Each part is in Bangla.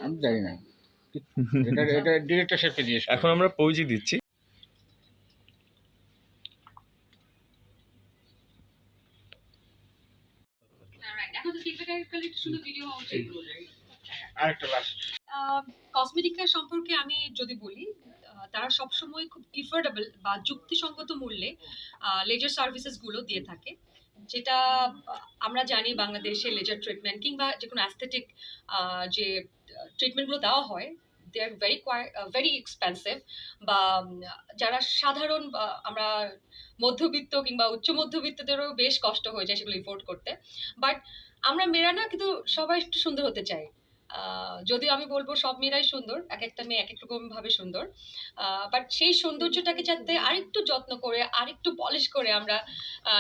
আমি জানি না, এটা ডিরেক্টর সাহেবকে জিজ্ঞেস করো। এখন আমরা পৌঁছে দিচ্ছি। আরেকটা লাস্ট কসমেটিক্স সম্পর্কে আমি যদি বলি, তারা সবসময় খুব এফোর্ডেবল বা যুক্তিসঙ্গত মূল্যে লেজার সার্ভিসেস গুলো দিয়ে থাকে, যেটা আমরা জানি বাংলাদেশে লেজার ট্রিটমেন্ট কিংবা যে কোনো অ্যাস্থেটিক যে ট্রিটমেন্টগুলো দেওয়া হয়, দে আর ভেরি এক্সপেন্সিভ। বা যারা সাধারণ আমরা মধ্যবিত্ত কিংবা উচ্চ মধ্যবিত্তদেরও বেশ কষ্ট হয়ে যায় সেগুলো এফোর্ড করতে। বাট আমরা মেয়েরা না কিন্তু সবাই একটু সুন্দর হতে চাই। যদিও আমি বলবো সব মেয়েরাই সুন্দর, এক একটা মেয়ে এক এক রকম ভাবে সুন্দর, বাট সেই সৌন্দর্যটাকে যাতে আরেকটু যত্ন করে আরেকটু পলিশ করে আমরা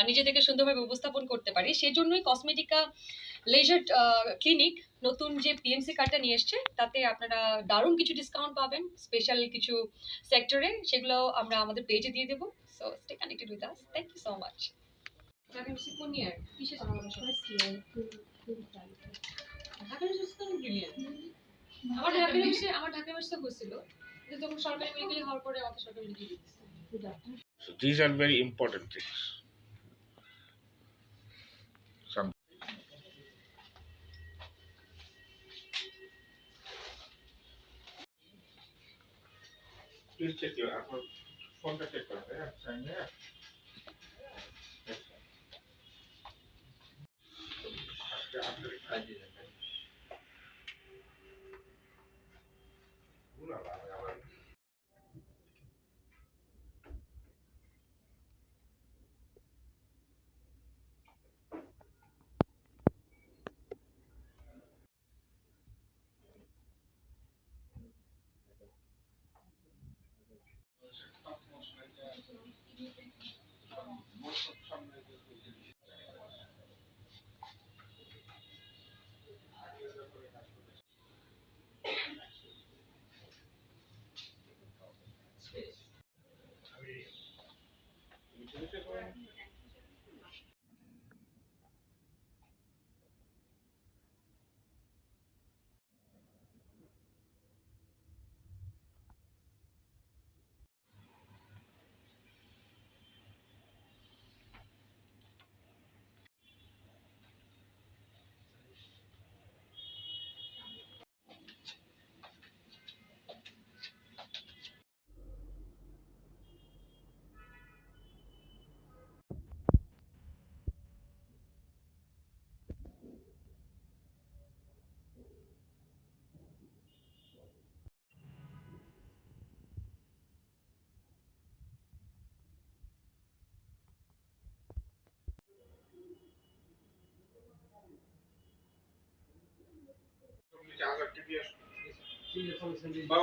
নিজেদেরকে সুন্দরভাবে উপস্থাপন করতে পারি, সেজন্যই কসমেটিকা লেজার ক্লিনিক নতুন যে পিএমসি কার্ডটা নিয়ে এসছে, তাতে আপনারা দারুণ কিছু ডিসকাউন্ট পাবেন স্পেশাল কিছু সেক্টরে, সেগুলো আমরা আমাদের পেজে দিয়ে দেবো। So stay connected with us. Thank you so much. কোন ইয়ার কিসে আমার ঢাকা ইউনিভার্সিটি হয়েছিল, কিন্তু তখন সরকারি মেডিকেল হওয়ার পরে আমাকে সরকারি মেডিকেল দিয়েছে। So these are very important things. Please check your phone to check करते हैं sign है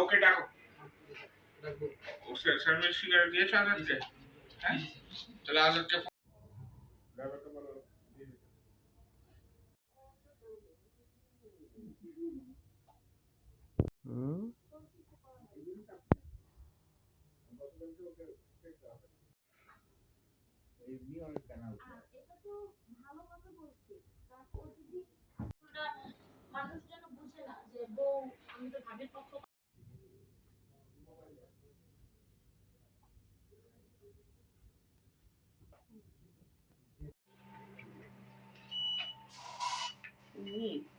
ओके डाको उसके सर्विस फिगर दिए आजाद के हैं चलो आजाद के ड्राइवर को बोलो মানুষ যেন বুঝে না যে বউ আমি তো ভাবির পক্ষ। Neat.